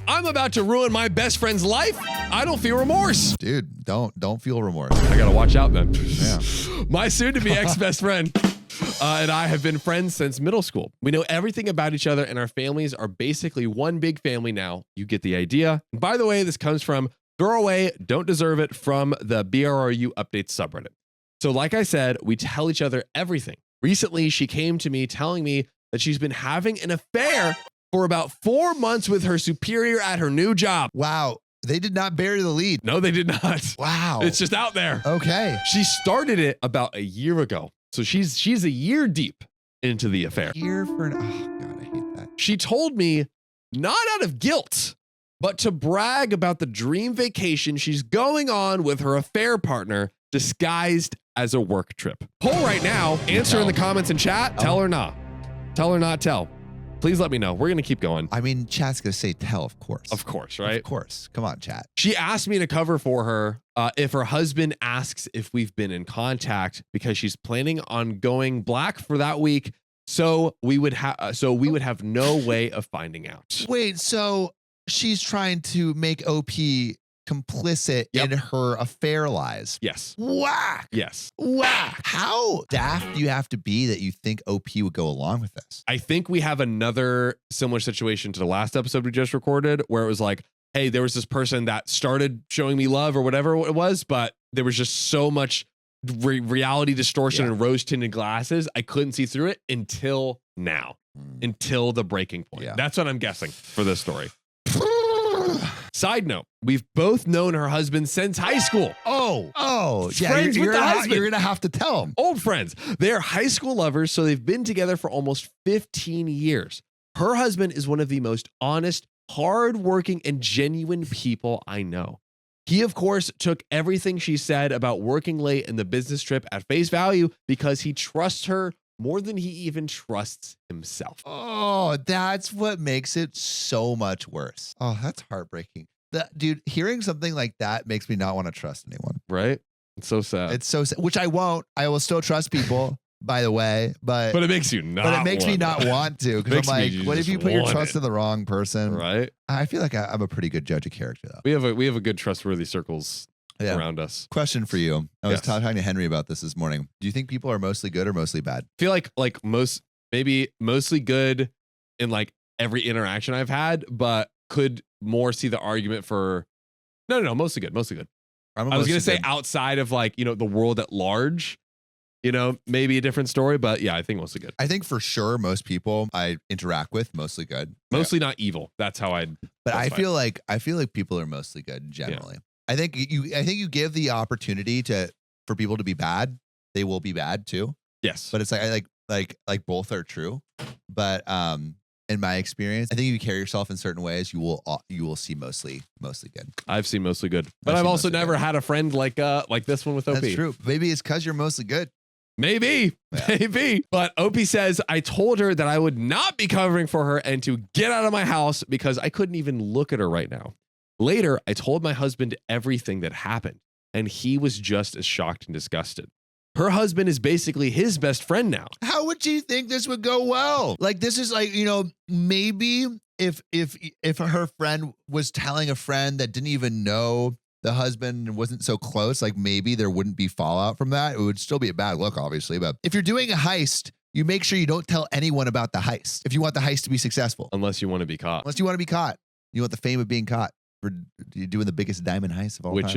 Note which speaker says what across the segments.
Speaker 1: I'm about to ruin my best friend's life. I don't feel remorse.
Speaker 2: Dude, don't feel remorse.
Speaker 1: I gotta watch out then.
Speaker 2: Yeah.
Speaker 1: My soon-to-be ex-best friend and I have been friends since middle school. We know everything about each other, and our families are basically one big family now. You get the idea. And by the way, this comes from Throw Away, Don't Deserve It from the BORUpdates subreddit. So like I said, we tell each other everything. Recently, she came to me telling me that she's been having an affair for about 4 months with her superior at her new job.
Speaker 2: Wow. They did not bury the lead.
Speaker 1: No, they did not.
Speaker 2: Wow.
Speaker 1: It's just out there.
Speaker 2: Okay.
Speaker 1: She started it about a year ago. So she's a year deep into the affair.
Speaker 2: Here for an, oh God, I hate that.
Speaker 1: She told me, not out of guilt, but to brag about the dream vacation she's going on with her affair partner disguised as a work trip. Poll right now. Answer in the comments and chat. Tell or not. Tell or not tell. Please let me know. We're going to keep going.
Speaker 2: I mean, chat's going to say tell, of course.
Speaker 1: Of course, right?
Speaker 2: Of course. Come on, chat.
Speaker 1: She asked me to cover for her if her husband asks if we've been in contact because she's planning on going black for that week. So we would have no way of finding out.
Speaker 2: Wait, so she's trying to make OP complicit in her affair lies.
Speaker 1: Yes.
Speaker 2: Whack.
Speaker 1: Yes.
Speaker 2: Whack. How daft do you have to be that you think OP would go along with this?
Speaker 1: I think we have another similar situation to the last episode we just recorded where it was like, hey, there was this person that started showing me love or whatever it was, but there was just so much reality distortion and rose-tinted glasses. I couldn't see through it until now, until the breaking point.
Speaker 2: Yeah.
Speaker 1: That's what I'm guessing for this story. Side note, we've both known her husband since high school.
Speaker 2: Oh, yeah.
Speaker 1: Friends with the husband.
Speaker 2: You're going to have to tell him.
Speaker 1: Old friends. They are high school lovers, so they've been together for almost 15 years. Her husband is one of the most honest, hardworking, and genuine people I know. He, of course, took everything she said about working late and the business trip at face value because he trusts her more than he even trusts himself.
Speaker 2: Oh, that's what makes it so much worse. Oh, that's heartbreaking. Dude, hearing something like that makes me not want to trust anyone.
Speaker 1: Right? It's so sad.
Speaker 2: It's so sad, which I won't. I will still trust people, by the way, but
Speaker 1: it makes you not.
Speaker 2: But it makes me not want to because I'm like, what if you put your trust in the wrong person?
Speaker 1: Right?
Speaker 2: I feel like I'm a pretty good judge of character, though.
Speaker 1: We have a good trustworthy circles around us.
Speaker 2: Question for you. I was talking to Henry about this morning. Do you think people are mostly good or mostly bad?
Speaker 1: I feel like mostly good in like every interaction I've had, but could more see the argument for no, mostly good. I was going to say outside of like, the world at large, maybe a different story, but yeah, I think mostly good.
Speaker 2: I think for sure most people I interact with mostly good.
Speaker 1: Mostly not evil. That's how I'd
Speaker 2: But I feel like people are mostly good generally. Yeah. I think you give the opportunity for people to be bad, they will be bad too.
Speaker 1: Yes.
Speaker 2: But it's like both are true. But in my experience, I think if you carry yourself in certain ways, you will see mostly good.
Speaker 1: I've seen mostly good. But I've also never had a friend like this one with OP.
Speaker 2: That's true. Maybe it's because you're mostly good.
Speaker 1: Maybe. But OP says, I told her that I would not be covering for her and to get out of my house because I couldn't even look at her right now. Later, I told my husband everything that happened, and he was just as shocked and disgusted. Her husband is basically his best friend now.
Speaker 2: How would you think this would go well? Like, this is like, maybe if her friend was telling a friend that didn't even know the husband and wasn't so close, like maybe there wouldn't be fallout from that. It would still be a bad look, obviously. But if you're doing a heist, you make sure you don't tell anyone about the heist if you want the heist to be successful.
Speaker 1: Unless you want to be caught.
Speaker 2: You want the fame of being caught for doing the biggest diamond heist of all time.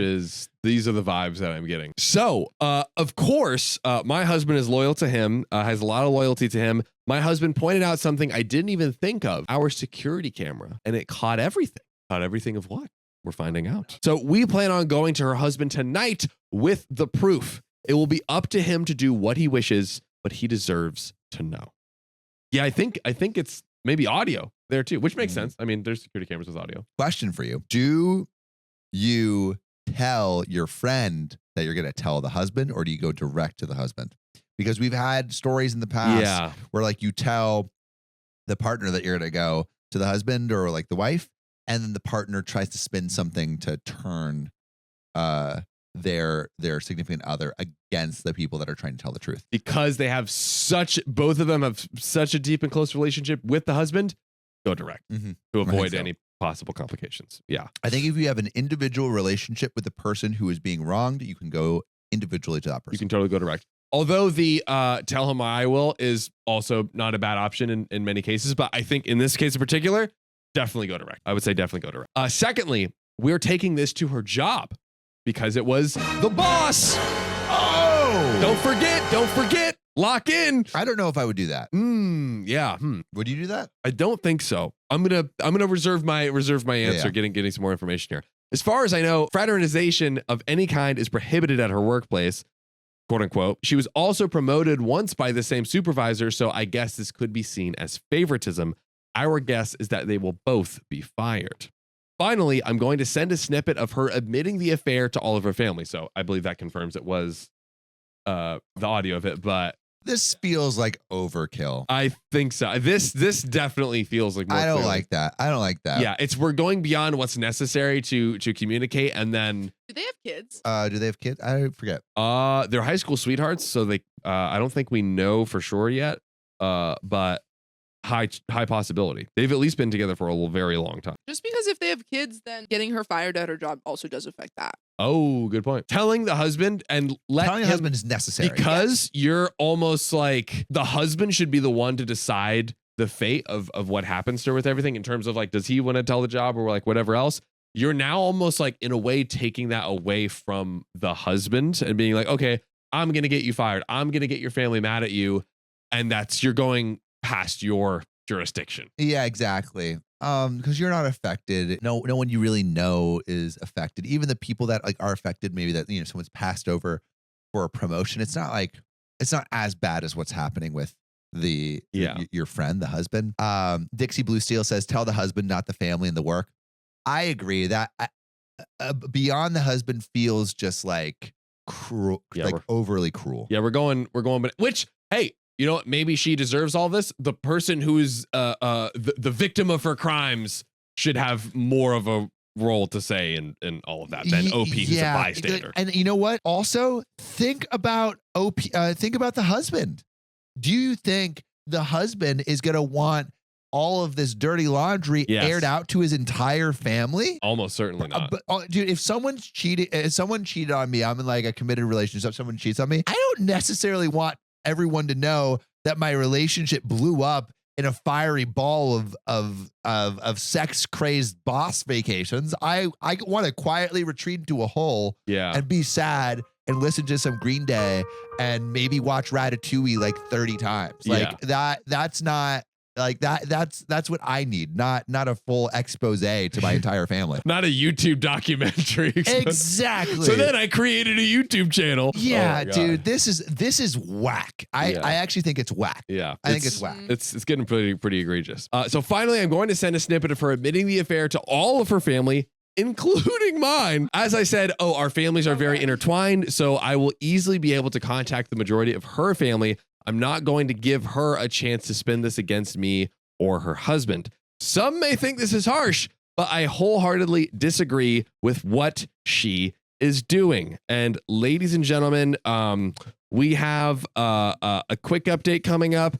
Speaker 1: These are the vibes that I'm getting. So, of course, my husband is loyal to him, has a lot of loyalty to him. My husband pointed out something I didn't even think of, our security camera, and it caught everything. Caught everything of what? We're finding out. So we plan on going to her husband tonight with the proof. It will be up to him to do what he wishes, but he deserves to know. Yeah, I think it's maybe audio there too, which makes sense. I mean, there's security cameras with audio.
Speaker 2: Question for you. Do you tell your friend that you're going to tell the husband, or do you go direct to the husband? Because we've had stories in the past where like you tell the partner that you're going to go to the husband or like the wife, and then the partner tries to spin something to turn their significant other against the people that are trying to tell the truth.
Speaker 1: Because they have both of them have such a deep and close relationship with the husband, go direct to avoid any possible complications. Yeah.
Speaker 2: I think if you have an individual relationship with the person who is being wronged, you can go individually to that person.
Speaker 1: You can totally go direct. Although the tell him I will is also not a bad option in many cases, but I think in this case in particular, definitely go direct. I would say definitely go direct. Secondly, we're taking this to her job because it was the boss.
Speaker 2: Oh,
Speaker 1: don't forget, lock in.
Speaker 2: I don't know if I would do that.
Speaker 1: Yeah.
Speaker 2: Would you do that?
Speaker 1: I don't think so. I'm gonna reserve my answer. Getting some more information here. As far as I know, fraternization of any kind is prohibited at her workplace, quote unquote. She was also promoted once by the same supervisor, so I guess this could be seen as favoritism. Our guess is that they will both be fired. Finally, I'm going to send a snippet of her admitting the affair to all of her family. So I believe that confirms it was the audio of it, but
Speaker 2: this feels like overkill.
Speaker 1: I think so. This definitely feels like more
Speaker 2: I don't
Speaker 1: clearly.
Speaker 2: like that. I don't like that.
Speaker 1: Yeah, we're going beyond what's necessary to communicate, and then
Speaker 3: do they have kids?
Speaker 2: Do they have kids? I forget.
Speaker 1: They're high school sweethearts, so they I don't think we know for sure yet. But high possibility. They've at least been together for a very long time.
Speaker 3: Just because if they have kids, then getting her fired at her job also does affect that.
Speaker 1: Oh, good point. Telling the husband and
Speaker 2: telling the husband is necessary
Speaker 1: because you're almost like the husband should be the one to decide the fate of what happens to her with everything in terms of like, does he want to tell the job or like whatever else? You're now almost like in a way taking that away from the husband and being like, okay, I'm going to get you fired. I'm going to get your family mad at you. And you're going past your jurisdiction.
Speaker 2: Yeah, exactly. Because you're not affected. No one you really know is affected. Even the people that like are affected, maybe that someone's passed over for a promotion. It's not as bad as what's happening with your friend, the husband. Dixie Blue Steel says, tell the husband, not the family and the work. I agree that beyond the husband feels just like cruel, like overly cruel.
Speaker 1: Yeah, we're going, but which, hey, you know what? Maybe she deserves all this. The person who's the victim of her crimes should have more of a role to say in all of that than OP, who's a bystander.
Speaker 2: And you know what? Also, think about OP. Think about the husband. Do you think the husband is going to want all of this dirty laundry aired out to his entire family?
Speaker 1: Almost certainly not.
Speaker 2: But dude, if someone cheated on me, I'm in like a committed relationship. Someone cheats on me, I don't necessarily want everyone to know that my relationship blew up in a fiery ball of sex crazed boss vacations. I want to quietly retreat into a hole and be sad and listen to some Green Day and maybe watch Ratatouille like 30 times. Like that's not like that's what I need, not a full expose to my entire family.
Speaker 1: Not a YouTube documentary.
Speaker 2: Exactly.
Speaker 1: So then I created a YouTube channel.
Speaker 2: Yeah, dude, this is whack. I actually think it's whack.
Speaker 1: Yeah.
Speaker 2: I think it's whack.
Speaker 1: It's getting pretty egregious. So finally, I'm going to send a snippet of her admitting the affair to all of her family, including mine. As I said, our families are very intertwined, so I will easily be able to contact the majority of her family. I'm not going to give her a chance to spin this against me or her husband. Some may think this is harsh, but I wholeheartedly disagree with what she is doing. And ladies and gentlemen, we have a quick update coming up.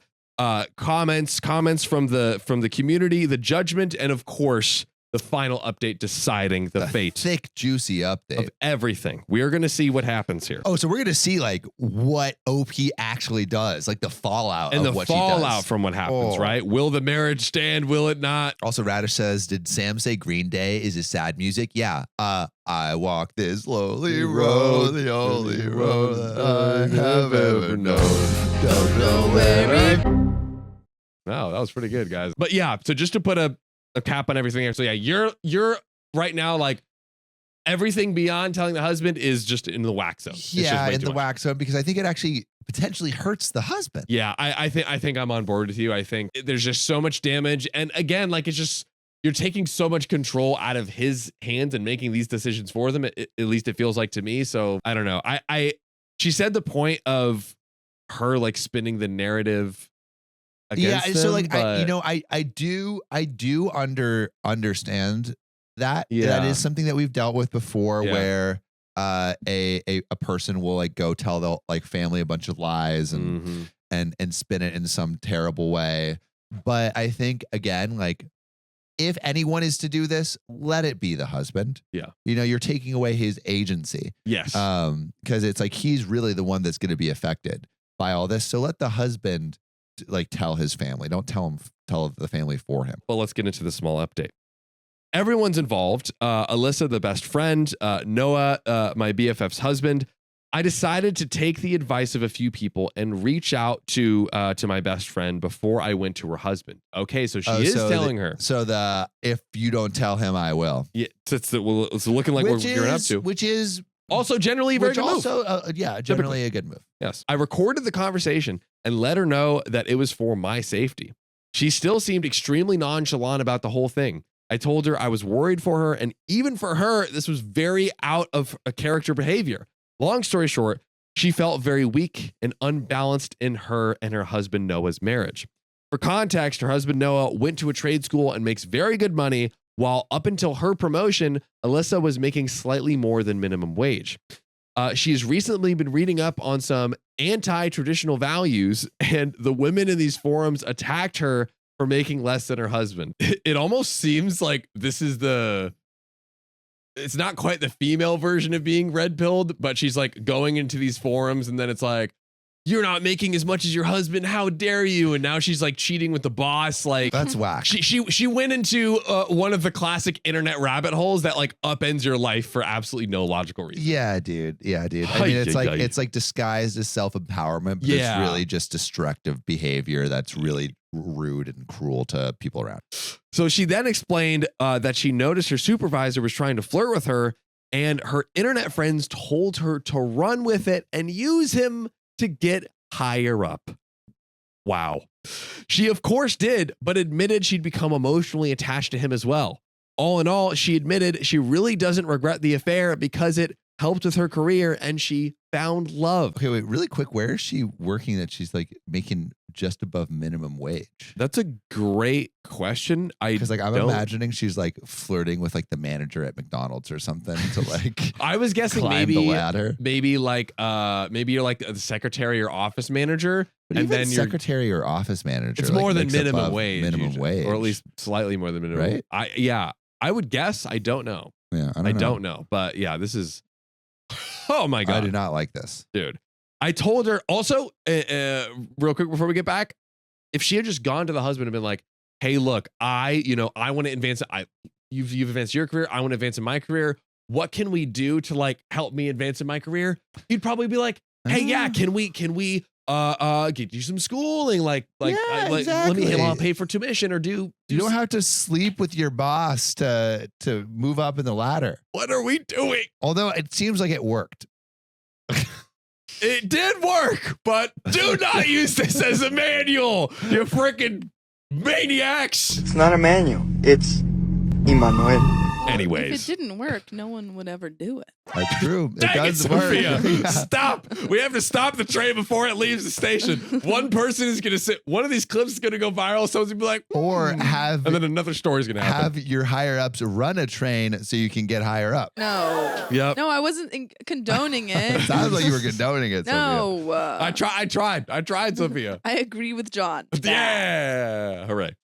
Speaker 1: Comments from the community, the judgment, and of course, the final update deciding the fate.
Speaker 2: Thick, juicy update
Speaker 1: of everything. We are going to see what happens here.
Speaker 2: Oh, so we're going to see like what OP actually does, like the fallout
Speaker 1: and
Speaker 2: of
Speaker 1: the
Speaker 2: what she does.
Speaker 1: fallout from what happens, right? Will the marriage stand? Will it not?
Speaker 2: Also, Radish says, did Sam say Green Day is his sad music? Yeah. I walk this lonely road, the only road that I have ever known. Don't know where it.
Speaker 1: Wow, that was pretty good, guys. But yeah, so just to put a cap on everything here. So yeah, you're right now like everything beyond telling the husband is just in the whack zone.
Speaker 2: Yeah, in the whack zone, because I think it actually potentially hurts the husband.
Speaker 1: Yeah, I think I'm on board with you. I think there's just so much damage, and again, like it's just you're taking so much control out of his hands and making these decisions for them. At least it feels like to me. So I don't know. She said the point of her like spinning the narrative.
Speaker 2: So like I do understand that. That is something that we've dealt with before, where a person will like go tell the like family a bunch of lies and and spin it in some terrible way. But I think again, like if anyone is to do this, let it be the husband.
Speaker 1: Yeah.
Speaker 2: You know, you're taking away his agency.
Speaker 1: Yes.
Speaker 2: Because it's like he's really the one that's going to be affected by all this. So let the husband like tell his family. Don't tell the family for him.
Speaker 1: Well, let's get into the small update. Everyone's involved. Alyssa, the best friend, Noah, my BFF's husband. I decided to take the advice of a few people and reach out to my best friend before I went to her husband. Okay, so she is telling her.
Speaker 2: So if you don't tell him, I will.
Speaker 1: Yeah, it's looking like we're gearing up to.
Speaker 2: Which is
Speaker 1: also generally a very good move.
Speaker 2: Generally a good move.
Speaker 1: Yes. I recorded the conversation and let her know that it was for my safety. She still seemed extremely nonchalant about the whole thing. I told her I was worried for her, and even for her, this was very out of a character behavior. Long story short, she felt very weak and unbalanced in her and her husband Noah's marriage. For context, her husband Noah went to a trade school and makes very good money, while up until her promotion, Alyssa was making slightly more than minimum wage. She has recently been reading up on some anti-traditional values, and the women in these forums attacked her for making less than her husband. It almost seems like this is it's not quite the female version of being red-pilled, but she's like going into these forums and then it's like, you're not making as much as your husband. How dare you? And now she's like cheating with the boss. Like
Speaker 2: that's whack.
Speaker 1: She went into one of the classic internet rabbit holes that like upends your life for absolutely no logical reason.
Speaker 2: Yeah, dude. I mean, it's like disguised as self-empowerment, but it's really just destructive behavior that's really rude and cruel to people around.
Speaker 1: So she then explained that she noticed her supervisor was trying to flirt with her, and her internet friends told her to run with it and use him to get higher up. Wow. She of course did, but admitted she'd become emotionally attached to him as well. All in all, she admitted she really doesn't regret the affair because it helped with her career and she found love.
Speaker 2: Okay, wait, really quick. Where is she working that she's like making just above minimum wage?
Speaker 1: That's a great question.
Speaker 2: Because like I'm imagining she's like flirting with like the manager at McDonald's or something to like
Speaker 1: I was guessing
Speaker 2: maybe the ladder.
Speaker 1: Maybe you're like the secretary or office manager.
Speaker 2: But and then secretary or office manager.
Speaker 1: It's more than minimum wage.
Speaker 2: Minimum wage.
Speaker 1: Or at least slightly more than minimum wage. I would guess. I don't know.
Speaker 2: Yeah,
Speaker 1: I don't know. But yeah, this is oh my God.
Speaker 2: I do not like this.
Speaker 1: Dude. I told her also, real quick before we get back, if she had just gone to the husband and been like, hey, look, I want to advance. You've advanced your career. I want to advance in my career. What can we do to like help me advance in my career? You'd probably be like, hey, yeah, can we get you some schooling? Exactly. Let me I'll pay for tuition or do
Speaker 2: you don't have to sleep with your boss to move up in the ladder.
Speaker 1: What are we doing?
Speaker 2: Although it seems like it worked.
Speaker 1: It did work, but do not use this as a manual, you freaking maniacs.
Speaker 4: It's not a manual. It's Emmanuel.
Speaker 1: Anyways.
Speaker 3: If it didn't work, no one would ever do it.
Speaker 2: That's true.
Speaker 1: It does work. Yeah. Stop. We have to stop the train before it leaves the station. One person is going to sit. One of these clips is going to go viral. Someone's going to be like, and then another story is going to happen.
Speaker 2: Have your higher ups run a train so you can get higher up.
Speaker 3: No.
Speaker 1: Yep.
Speaker 3: No, I wasn't condoning it.
Speaker 2: It sounds like you were condoning it.
Speaker 3: No.
Speaker 2: Sophia.
Speaker 1: I tried, Sophia.
Speaker 3: I agree with John.
Speaker 1: Yeah. Hooray.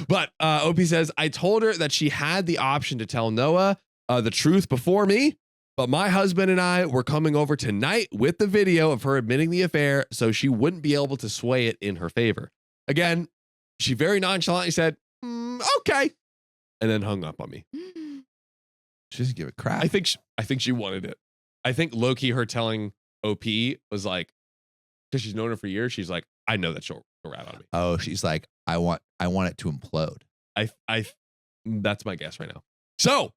Speaker 1: But OP says, I told her that she had the option to tell Noah the truth before me, but my husband and I were coming over tonight with the video of her admitting the affair, so she wouldn't be able to sway it in her favor. Again, she very nonchalantly said, okay, and then hung up on me.
Speaker 2: She doesn't give a crap.
Speaker 1: I think she wanted it. I think low-key her telling OP was like, because she's known her for years, she's like, I know that she'll rat on me.
Speaker 2: Oh, she's like, I want it to implode.
Speaker 1: That's my guess right now. So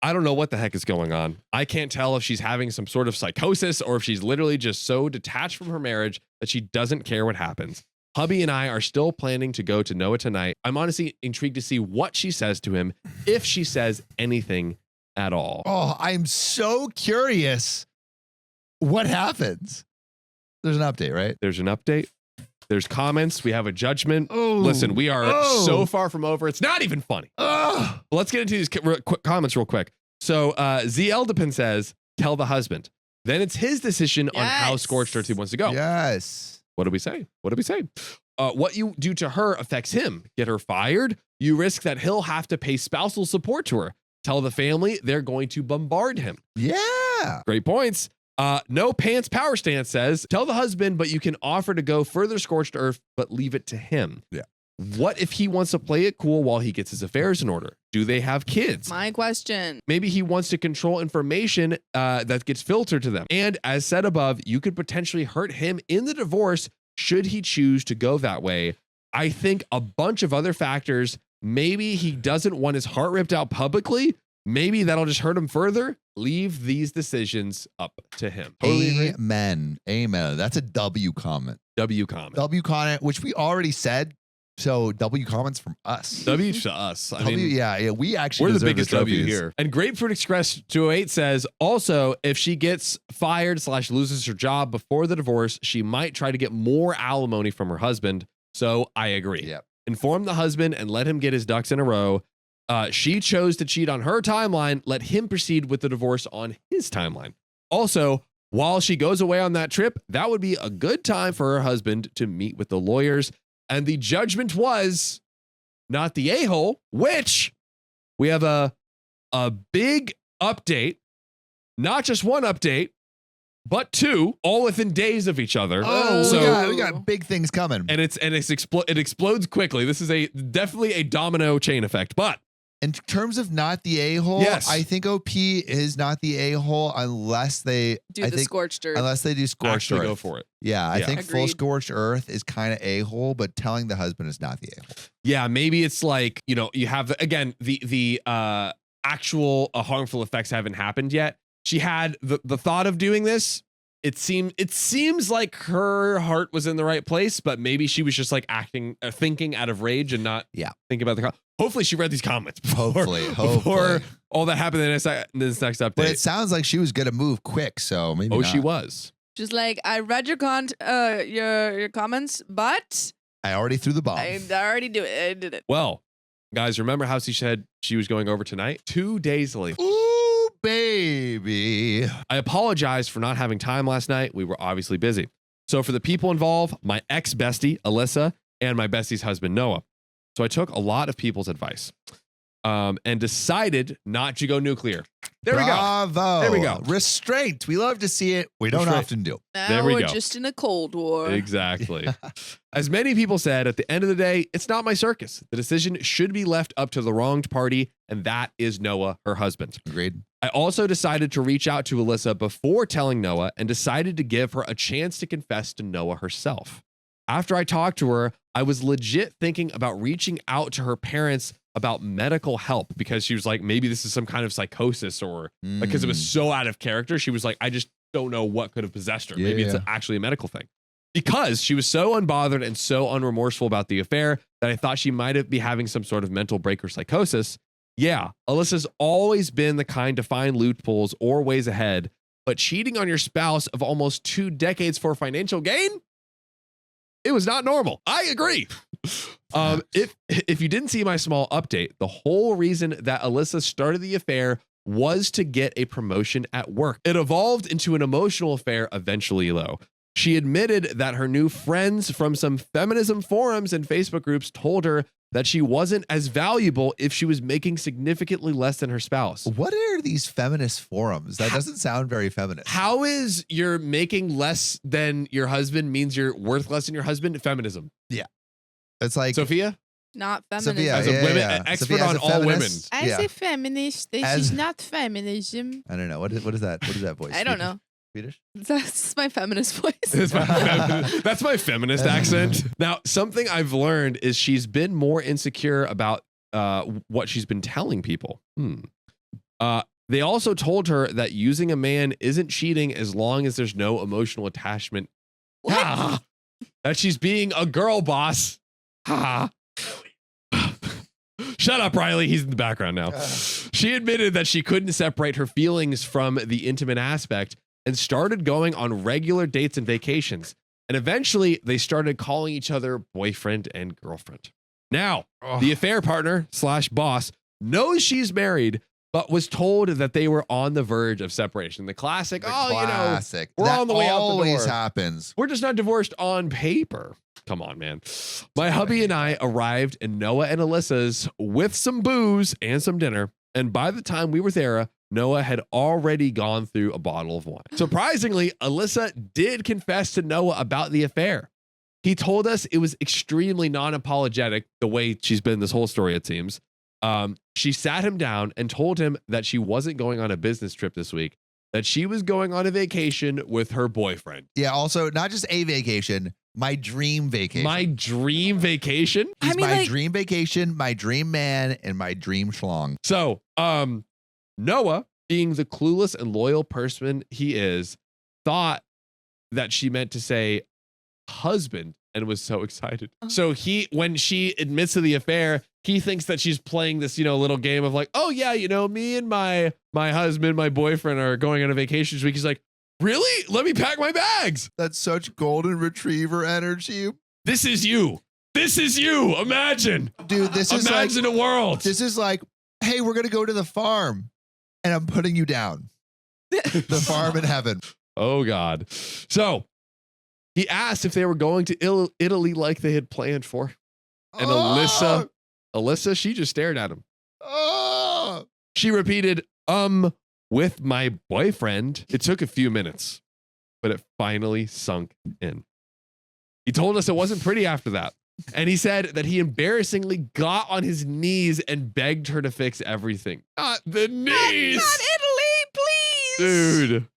Speaker 1: I don't know what the heck is going on. I can't tell if she's having some sort of psychosis or if she's literally just so detached from her marriage that she doesn't care what happens. Hubby and I are still planning to go to Noah tonight. I'm honestly intrigued to see what she says to him, if she says anything at all.
Speaker 2: Oh, I'm so curious. What happens? There's an update, right?
Speaker 1: There's an update. There's comments. We have a judgment.
Speaker 2: Oh,
Speaker 1: listen, we are so far from over. It's not even funny. Let's get into these comments real quick. So Z Eldepin says, tell the husband. Then it's his decision on how Scorched Earth he wants to go.
Speaker 2: Yes.
Speaker 1: What do we say? What you do to her affects him. Get her fired. you risk that he'll have to pay spousal support to her. Tell the family they're going to bombard him.
Speaker 2: Yeah.
Speaker 1: Great points. No pants power stance says, tell the husband, but you can offer to go further scorched earth, but leave it to him.
Speaker 2: Yeah.
Speaker 1: What if he wants to play it cool while he gets his affairs in order? Do they have kids?
Speaker 3: My question.
Speaker 1: Maybe he wants to control information that gets filtered to them. And as said above, you could potentially hurt him in the divorce should he choose to go that way. I think a bunch of other factors. Maybe he doesn't want his heart ripped out publicly. Maybe that'll just hurt him further. Leave these decisions up to him. Totally
Speaker 2: Amen. Amen. That's a W comment.
Speaker 1: W comment.
Speaker 2: W comment, which we already said. So W comments from us.
Speaker 1: W to us. I
Speaker 2: W,
Speaker 1: mean,
Speaker 2: yeah, we actually
Speaker 1: we're the
Speaker 2: deserve
Speaker 1: biggest
Speaker 2: trophies.
Speaker 1: W here. And Grapefruit Express 208 says, also, if she gets fired / loses her job before the divorce, she might try to get more alimony from her husband. So I agree.
Speaker 2: Yep.
Speaker 1: Inform the husband and let him get his ducks in a row. She chose to cheat on her timeline. Let him proceed with the divorce on his timeline. Also, while she goes away on that trip, that would be a good time for her husband to meet with the lawyers. And the judgment was not the a-hole, which we have a big update, not just one update, but two, all within days of each other.
Speaker 2: Oh,
Speaker 1: so
Speaker 2: we got big things coming.
Speaker 1: and it explodes quickly. This is definitely a domino chain effect. But
Speaker 2: in terms of not the a-hole,
Speaker 1: yes,
Speaker 2: I think OP is not the a-hole unless they
Speaker 3: Do the scorched earth.
Speaker 2: Unless they do scorched
Speaker 1: actually
Speaker 2: earth.
Speaker 1: go for it.
Speaker 2: Yeah, I think full
Speaker 3: Agreed.
Speaker 2: scorched earth is kind of a-hole, but telling the husband is not the a-hole.
Speaker 1: Yeah, maybe it's like, you have the actual harmful effects haven't happened yet. She had the thought of doing this. It seems like her heart was in the right place, but maybe she was just like thinking out of rage and not thinking about the. Hopefully, she read these comments before all that happened in this next update.
Speaker 2: But it sounds like she was gonna move quick, so maybe.
Speaker 1: She was.
Speaker 3: Just like, I read your comments, but
Speaker 2: I already threw the bomb.
Speaker 3: I already do it. I did it.
Speaker 1: Well, guys, remember how she said she was going over tonight? 2 days late.
Speaker 2: Ooh, baby.
Speaker 1: I apologize for not having time last night. We were obviously busy. So for the people involved, my ex-bestie, Alyssa, and my bestie's husband, Noah. So I took a lot of people's advice and decided not to go nuclear. There we go.
Speaker 2: Bravo.
Speaker 1: There we go.
Speaker 2: Restraint. We love to see it. We don't often do.
Speaker 3: Now
Speaker 1: There we
Speaker 3: we're
Speaker 1: go.
Speaker 3: just in a Cold War.
Speaker 1: Exactly. As many people said, at the end of the day, it's not my circus. The decision should be left up to the wronged party, and that is Noah, her husband.
Speaker 2: Agreed.
Speaker 1: I also decided to reach out to Alyssa before telling Noah and decided to give her a chance to confess to Noah herself. After I talked to her, I was legit thinking about reaching out to her parents about medical help because she was like, maybe this is some kind of psychosis or because it was so out of character. She was like, I just don't know what could have possessed her. Maybe it's actually a medical thing. Because she was so unbothered and so unremorseful about the affair that I thought she might be having some sort of mental break or psychosis. Yeah, Alyssa's always been the kind to find loopholes or ways ahead, but cheating on your spouse of almost 2 decades for financial gain? It was not normal. I agree. If you didn't see my small update, the whole reason that Alyssa started the affair was to get a promotion at work. It evolved into an emotional affair eventually, though. She admitted that her new friends from some feminism forums and Facebook groups told her that she wasn't as valuable if she was making significantly less than her spouse.
Speaker 2: What are these feminist forums? That doesn't sound very feminist.
Speaker 1: How is you're making less than your husband means you're worth less than your husband? Feminism.
Speaker 2: Yeah. It's like
Speaker 1: Sophia?
Speaker 3: Not feminist.
Speaker 2: Sophia,
Speaker 1: As a women, expert
Speaker 2: Sophia,
Speaker 1: on
Speaker 2: as a
Speaker 1: all women.
Speaker 2: feminist,
Speaker 5: As a feminist, this is not feminism.
Speaker 2: I don't know. What is that? What is that voice?
Speaker 3: I don't know.
Speaker 2: Swedish?
Speaker 3: That's my feminist voice.
Speaker 1: That's my feminist accent. Now, something I've learned is she's been more insecure about what she's been telling people. They also told her that using a man isn't cheating as long as there's no emotional attachment. That she's being a girl boss. Shut up, Riley. He's in the background now. She admitted that she couldn't separate her feelings from the intimate aspect and started going on regular dates and vacations. And eventually they started calling each other boyfriend and girlfriend. Now, the affair partner / boss knows she's married, but was told that they were on the verge of separation. The classic,
Speaker 2: classic.
Speaker 1: We're
Speaker 2: that
Speaker 1: on the way out the door.
Speaker 2: always happens.
Speaker 1: We're just not divorced on paper. Come on, man. My hubby and I arrived in Noah and Alyssa's with some booze and some dinner. And by the time we were there, Noah had already gone through a bottle of wine. Surprisingly, Alyssa did confess to Noah about the affair. He told us it was extremely non-apologetic, the way she's been this whole story, it seems. She sat him down and told him that she wasn't going on a business trip this week, that she was going on a vacation with her boyfriend.
Speaker 2: Yeah, also, not just a vacation, my dream vacation.
Speaker 1: My dream vacation?
Speaker 2: He's my dream vacation, my dream man, and my dream schlong.
Speaker 1: So, Noah, being the clueless and loyal person he is, thought that she meant to say husband and was so excited. So when she admits to the affair, he thinks that she's playing this, little game of like, oh yeah, me and my husband, my boyfriend are going on a vacation this week. He's like, really? Let me pack my bags.
Speaker 2: That's such golden retriever energy.
Speaker 1: This is you. This is you. Imagine.
Speaker 2: Dude,
Speaker 1: Imagine a world.
Speaker 2: This is like, hey, we're going to go to the farm and I'm putting you down. The farm in heaven.
Speaker 1: Oh God. So he asked if they were going to Italy like they had planned for. And Alyssa, she just stared at him. She repeated, with my boyfriend. It took a few minutes, but it finally sunk in. He told us it wasn't pretty after that. And he said that he embarrassingly got on his knees and begged her to fix everything. Not the knees.
Speaker 3: Not Italy, please.
Speaker 1: Dude.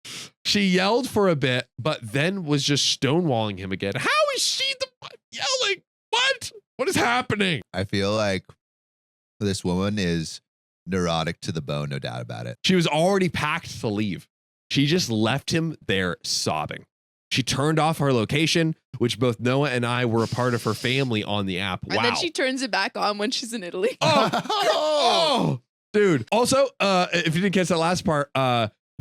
Speaker 1: She yelled for a bit, but then was just stonewalling him again. How is she the one yelling? What? What is happening?
Speaker 2: I feel like this woman is neurotic to the bone, no doubt about it.
Speaker 1: She was already packed to leave. She just left him there sobbing. She turned off her location, which both Noah and I were a part of her family on the app. Wow.
Speaker 3: And then she turns it back on when she's in Italy.
Speaker 1: Oh, dude. Also, if you didn't catch that last part,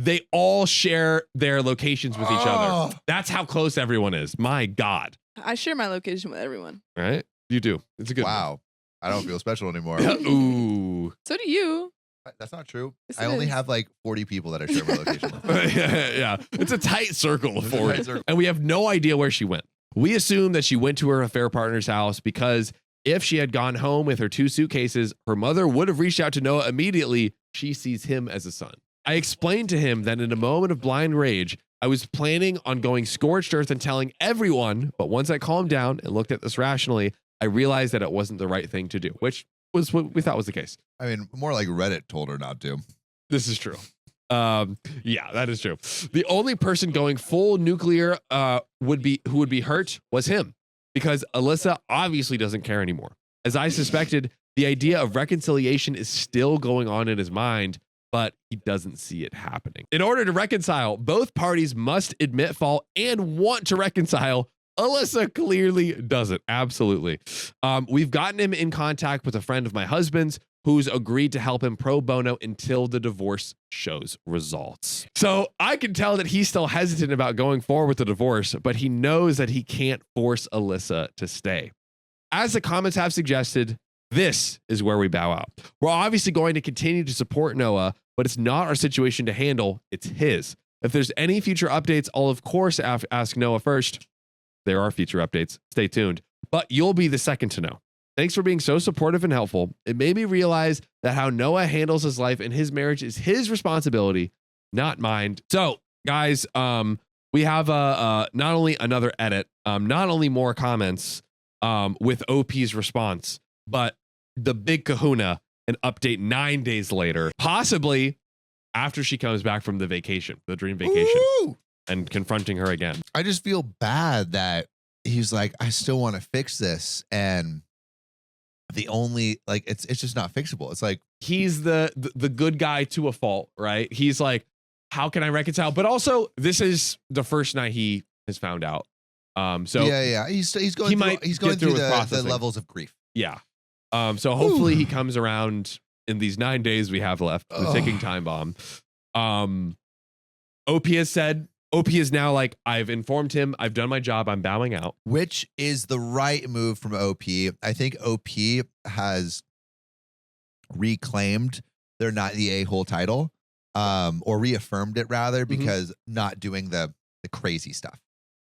Speaker 1: they all share their locations with each other. That's how close everyone is. My God.
Speaker 3: I share my location with everyone.
Speaker 1: Right? You do. It's a good
Speaker 2: Wow. I don't feel special anymore.
Speaker 1: Ooh.
Speaker 3: So do you.
Speaker 2: That's not true.
Speaker 3: Yes,
Speaker 2: I only have like 40 people that I share my location with.
Speaker 1: Yeah. It's a tight circle of 40. And we have no idea where she went. We assume that she went to her affair partner's house because if she had gone home with her 2 suitcases, her mother would have reached out to Noah immediately. She sees him as a son. I explained to him that in a moment of blind rage, I was planning on going scorched earth and telling everyone, but once I calmed down and looked at this rationally, I realized that it wasn't the right thing to do, which was what we thought was the case.
Speaker 2: I mean, more like Reddit told her not to.
Speaker 1: This is true. Yeah, that is true. The only person going full nuclear who would be hurt was him, because Alyssa obviously doesn't care anymore. As I suspected, the idea of reconciliation is still going on in his mind, but he doesn't see it happening. In order to reconcile, both parties must admit fault and want to reconcile. Alyssa clearly doesn't. Absolutely. We've gotten him in contact with a friend of my husband's who's agreed to help him pro bono until the divorce shows results. So I can tell that he's still hesitant about going forward with the divorce, but he knows that he can't force Alyssa to stay. As the comments have suggested, this is where we bow out. We're obviously going to continue to support Noah, but it's not our situation to handle. It's his. If there's any future updates, I'll of course ask Noah first. There are future updates. Stay tuned. But you'll be the second to know. Thanks for being so supportive and helpful. It made me realize that how Noah handles his life and his marriage is his responsibility, not mine. So, guys, we have not only another edit, not only more comments with OP's response, but the big kahuna, an update 9 days later, possibly after she comes back from the vacation, the dream vacation.
Speaker 2: Ooh.
Speaker 1: And confronting her again.
Speaker 2: I just feel bad that he's like, I still want to fix this. And the only, like, it's just not fixable. It's like,
Speaker 1: he's the good guy to a fault, right? He's like, how can I reconcile? But also, this is the first night he has found out. So
Speaker 2: yeah. He's going through the levels of grief.
Speaker 1: Yeah. So hopefully he comes around in these 9 days we have left, the ticking time bomb. OP has said, OP is now like, I've informed him, I've done my job, I'm bowing out.
Speaker 2: Which is the right move from OP. I think OP has reclaimed they're not the a-hole title, or reaffirmed it rather, because not doing the crazy stuff,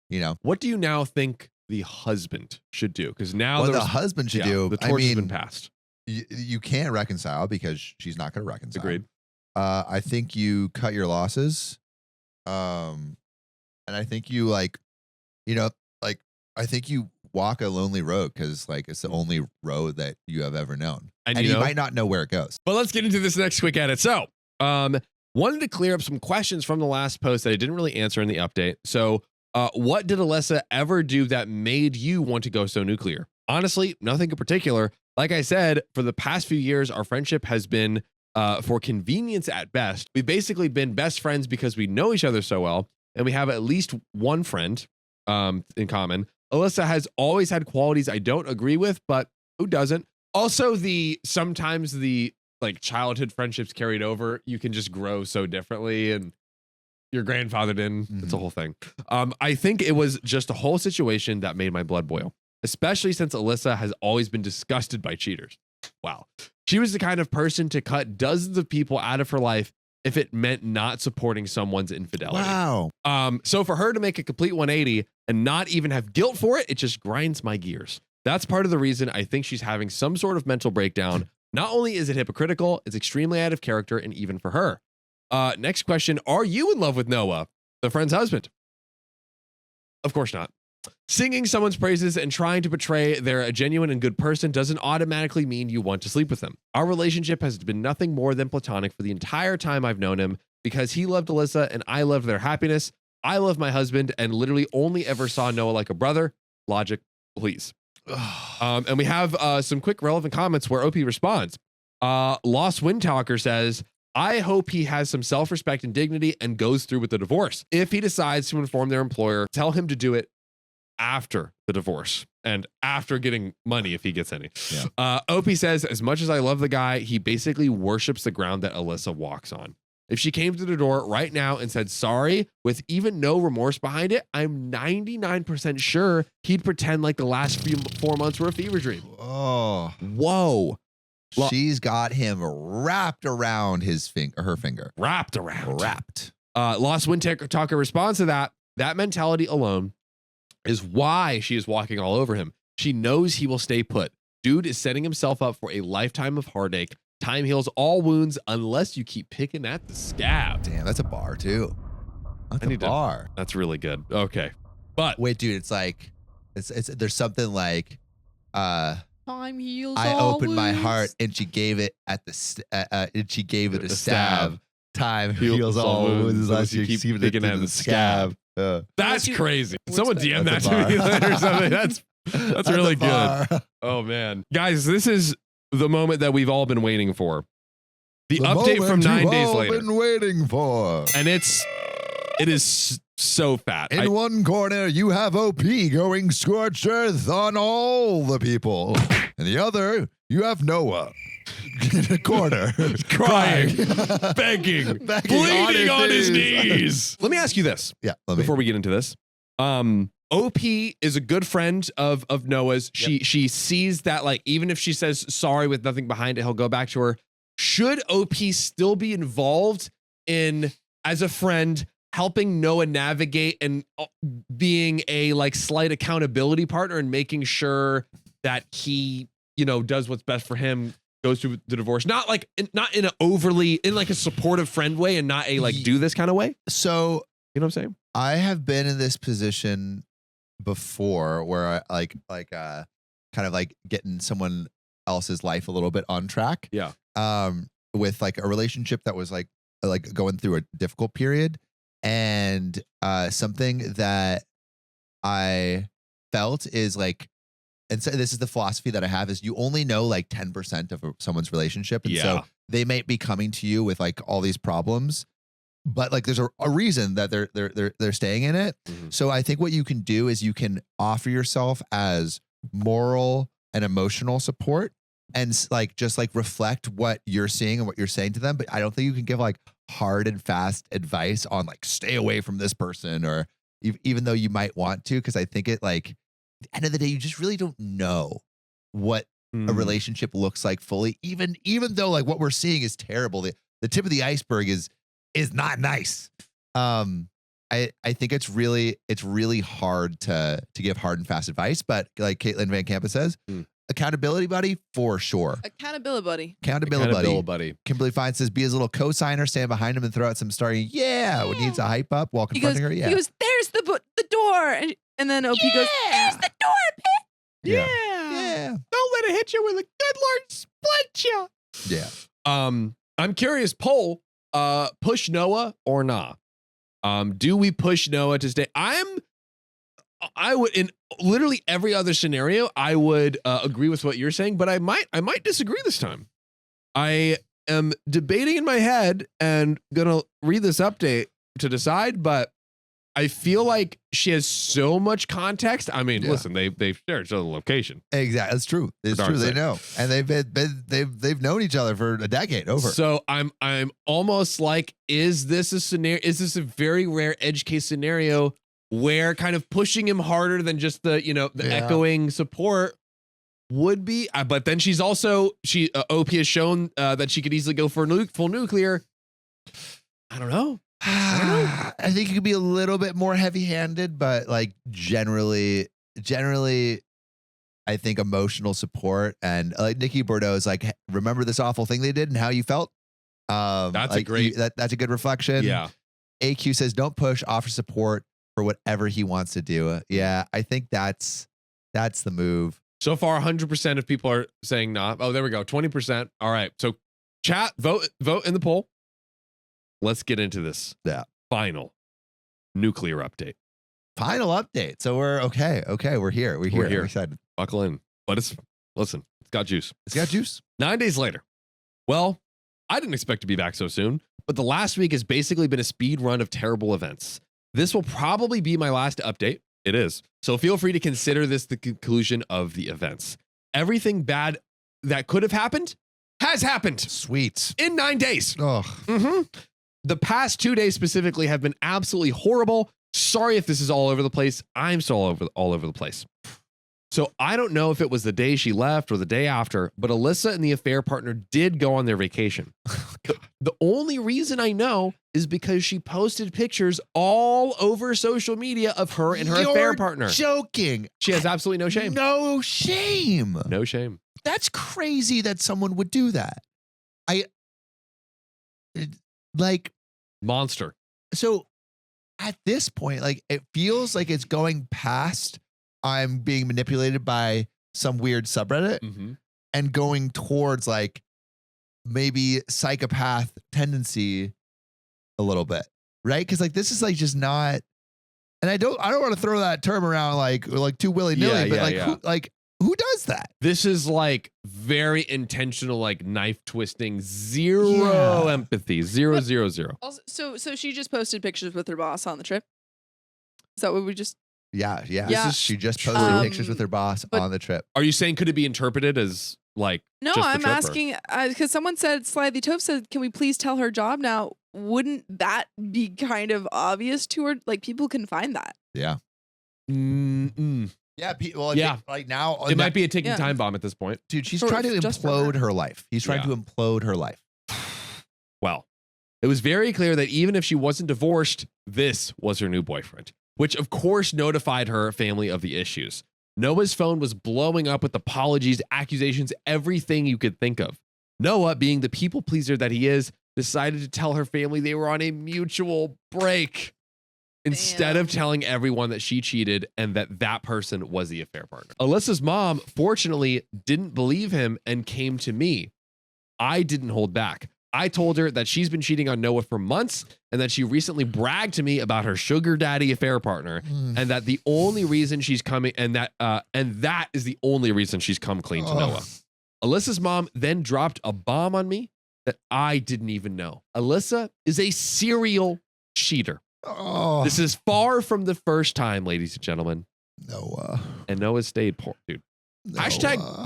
Speaker 2: you know.
Speaker 1: What do you now think the husband should do? Because now
Speaker 2: what the husband should do,
Speaker 1: the torch has been passed.
Speaker 2: You can't reconcile because she's not going to reconcile.
Speaker 1: Agreed.
Speaker 2: I think you cut your losses. And I think you I think you walk a lonely road, because like it's the only road that you have ever known. And you might not know where it goes.
Speaker 1: But let's get into this next quick edit. So, wanted to clear up some questions from the last post that I didn't really answer in the update. So, what did Alyssa ever do that made you want to go so nuclear? Honestly, nothing in particular. Like I said, for the past few years, our friendship has been for convenience at best. We've basically been best friends because we know each other so well, and we have at least one friend in common. Alyssa has always had qualities I don't agree with, but who doesn't? Also, sometimes the like childhood friendships carried over. You can just grow so differently, and your grandfather didn't. It's a whole thing. I think it was just a whole situation that made my blood boil, especially since Alyssa has always been disgusted by cheaters. Wow. She was the kind of person to cut dozens of people out of her life if it meant not supporting someone's infidelity.
Speaker 2: Wow.
Speaker 1: So for her to make a complete 180 and not even have guilt for it, it just grinds my gears. That's part of the reason I think she's having some sort of mental breakdown. Not only is it hypocritical, it's extremely out of character, and even for her. Next question. Are you in love with Noah, the friend's husband? Of course not. Singing someone's praises and trying to portray they're a genuine and good person doesn't automatically mean you want to sleep with them. Our relationship has been nothing more than platonic for the entire time I've known him, because he loved Alyssa and I loved their happiness. I love my husband and literally only ever saw Noah like a brother. Logic, please. And we have some quick relevant comments where OP responds. Lost Wind Talker says, I hope he has some self-respect and dignity and goes through with the divorce. If he decides to inform their employer, tell him to do it after the divorce and after getting money, if he gets any. Yeah. OP says, as much as I love the guy, he basically worships the ground that Alyssa walks on. If she came to the door right now and said sorry with even no remorse behind it, I'm 99% sure he'd pretend like the last 4 months were a fever dream.
Speaker 2: Oh,
Speaker 1: whoa.
Speaker 2: She's got him wrapped around her finger.
Speaker 1: Wrapped around.
Speaker 2: Wrapped.
Speaker 1: Lost Wind Talker responds to that. That mentality alone is why she is walking all over him. She knows he will stay put. Dude is setting himself up for a lifetime of heartache. Time heals all wounds unless you keep picking at the scab.
Speaker 2: Damn, that's a bar too. That's a bar.
Speaker 1: That's really good. Okay. But
Speaker 2: wait, dude, it's like there's something like
Speaker 5: time heals
Speaker 2: I
Speaker 5: all
Speaker 2: opened my
Speaker 5: wounds.
Speaker 2: heart and she gave it and she gave it a stab. Time heals all wounds unless you keep picking at the scab.
Speaker 1: That's crazy. Someone DM that
Speaker 2: That's
Speaker 1: to me
Speaker 2: a bar.
Speaker 1: later or something. That's really
Speaker 2: a bar.
Speaker 1: good. Oh man. Guys, this is the moment that we've all been waiting for. The update from 9 days later.
Speaker 2: Been waiting for.
Speaker 1: And it is so fat.
Speaker 2: In one corner, you have OP going scorched earth on all the people. In the other, you have Noah in a corner,
Speaker 1: crying, begging, bleeding on his knees. Let me ask you this.
Speaker 2: Yeah.
Speaker 1: Before we get into this. OP is a good friend of Noah's. She sees that, like, even if she says sorry with nothing behind it, he'll go back to her. Should OP still be involved in, as a friend, helping Noah navigate and being a like slight accountability partner and making sure that he, does what's best for him, goes through the divorce, not in a supportive friend way and not a like do this kind of way?
Speaker 2: So,
Speaker 1: you know what I'm saying?
Speaker 2: I have been in this position before where I kind of like getting someone else's life a little bit on track.
Speaker 1: Yeah.
Speaker 2: With like a relationship that was like going through a difficult period, and something that I felt is like, and so this is the philosophy that I have, is you only know like 10% of someone's relationship, and so they might be coming to you with like all these problems, but like there's a reason that they're staying in it. Mm-hmm. So I think what you can do is you can offer yourself as moral and emotional support, and like just like reflect what you're seeing and what you're saying to them. But I don't think you can give like hard and fast advice on like stay away from this person, or even though you might want to, because I think it like at the end of the day you just really don't know what a relationship looks like fully, even though like what we're seeing is terrible. The tip of the iceberg is not nice. I think it's really hard to give hard and fast advice, but like Caitlin Van Campen says, accountability buddy for sure.
Speaker 3: Accountability
Speaker 2: buddy. Kimberly Fine says, be his little co-signer, stand behind him and throw out some starry. Yeah, when he needs a hype up while confronting her. Yeah.
Speaker 3: He goes, there's the door. And then OP goes, there's the door, bitch.
Speaker 2: Yeah.
Speaker 1: Don't let it hit you with a good Lord split you.
Speaker 2: Yeah.
Speaker 1: I'm curious, poll, push Noah or nah? Do we push Noah to stay? I would, in literally every other scenario, I would agree with what you're saying, but I might disagree this time. I am debating in my head and gonna read this update to decide, but I feel like she has so much context. I mean, listen, they've shared each other's location.
Speaker 2: Exactly, it's true. It's true. They know, and they've known each other for a decade over.
Speaker 1: So I'm almost like, is this a scenario? Is this a very rare edge case scenario where kind of pushing him harder than just the echoing support would be? But then she's also OP has shown that she could easily go for full nuclear. I don't know.
Speaker 2: I think you could be a little bit more heavy-handed, but like generally, I think emotional support and like Nikki Bordeaux's like, remember this awful thing they did and how you felt.
Speaker 1: That's
Speaker 2: like, that's a good reflection.
Speaker 1: Yeah.
Speaker 2: AQ says, don't push, offer support for whatever he wants to do. Yeah, I think that's the move.
Speaker 1: So far, 100% of people are saying nah. Oh, there we go. 20%. All right. So chat, vote in the poll. Let's get into this.
Speaker 2: Yeah.
Speaker 1: Final nuclear update.
Speaker 2: Final update. So we're okay. We're here. We're here. I'm excited.
Speaker 1: Buckle in. But it's got juice.
Speaker 2: It's got juice.
Speaker 1: 9 days later. Well, I didn't expect to be back so soon, but the last week has basically been a speed run of terrible events. This will probably be my last update. It is. So feel free to consider this the conclusion of the events. Everything bad that could have happened has happened.
Speaker 2: Sweet.
Speaker 1: In 9 days.
Speaker 2: Oh.
Speaker 1: The past 2 days specifically have been absolutely horrible. Sorry if this is all over the place. I'm still all over the place. So I don't know if it was the day she left or the day after, but Alyssa and the affair partner did go on their vacation. The only reason I know is because she posted pictures all over social media of her and her affair partner.
Speaker 2: Joking.
Speaker 1: She has absolutely no shame.
Speaker 2: No shame.
Speaker 1: No shame.
Speaker 2: That's crazy that someone would do that. Like
Speaker 1: monster.
Speaker 2: So at this point, like it feels like it's going past I'm being manipulated by some weird subreddit and going towards like maybe psychopath tendency a little bit, right? Because like this is like just not, and I don't want to throw that term around like too willy-nilly, but who does that?
Speaker 1: This is like very intentional, like knife twisting, zero empathy, zero.
Speaker 3: Also, so she just posted pictures with her boss on the trip. Is that what we just?
Speaker 2: Yeah. She just posted pictures with her boss on the trip.
Speaker 1: Are you saying could it be interpreted as like?
Speaker 3: No, I'm asking because someone said, Slightly Tove said, "Can we please tell her job now?" Wouldn't that be kind of obvious to her? Like people can find that.
Speaker 2: Yeah. Yeah, well, like now
Speaker 1: it might be a ticking time bomb at this point.
Speaker 2: Dude, she's trying to implode her life. He's trying to implode her life.
Speaker 1: Well, it was very clear that even if she wasn't divorced, this was her new boyfriend, which of course notified her family of the issues. Noah's phone was blowing up with apologies, accusations, everything you could think of. Noah, being the people pleaser that he is, decided to tell her family they were on a mutual break. Instead of telling everyone that she cheated and that person was the affair partner. Alyssa's mom, fortunately, didn't believe him and came to me. I didn't hold back. I told her that she's been cheating on Noah for months and that she recently bragged to me about her sugar daddy affair partner and that the only reason she's coming and that is the only reason she's come clean to Noah. Alyssa's mom then dropped a bomb on me that I didn't even know. Alyssa is a serial cheater. This is far from the first time, ladies and gentlemen.
Speaker 2: Noah.
Speaker 1: And Noah stayed poor, dude.
Speaker 2: Noah.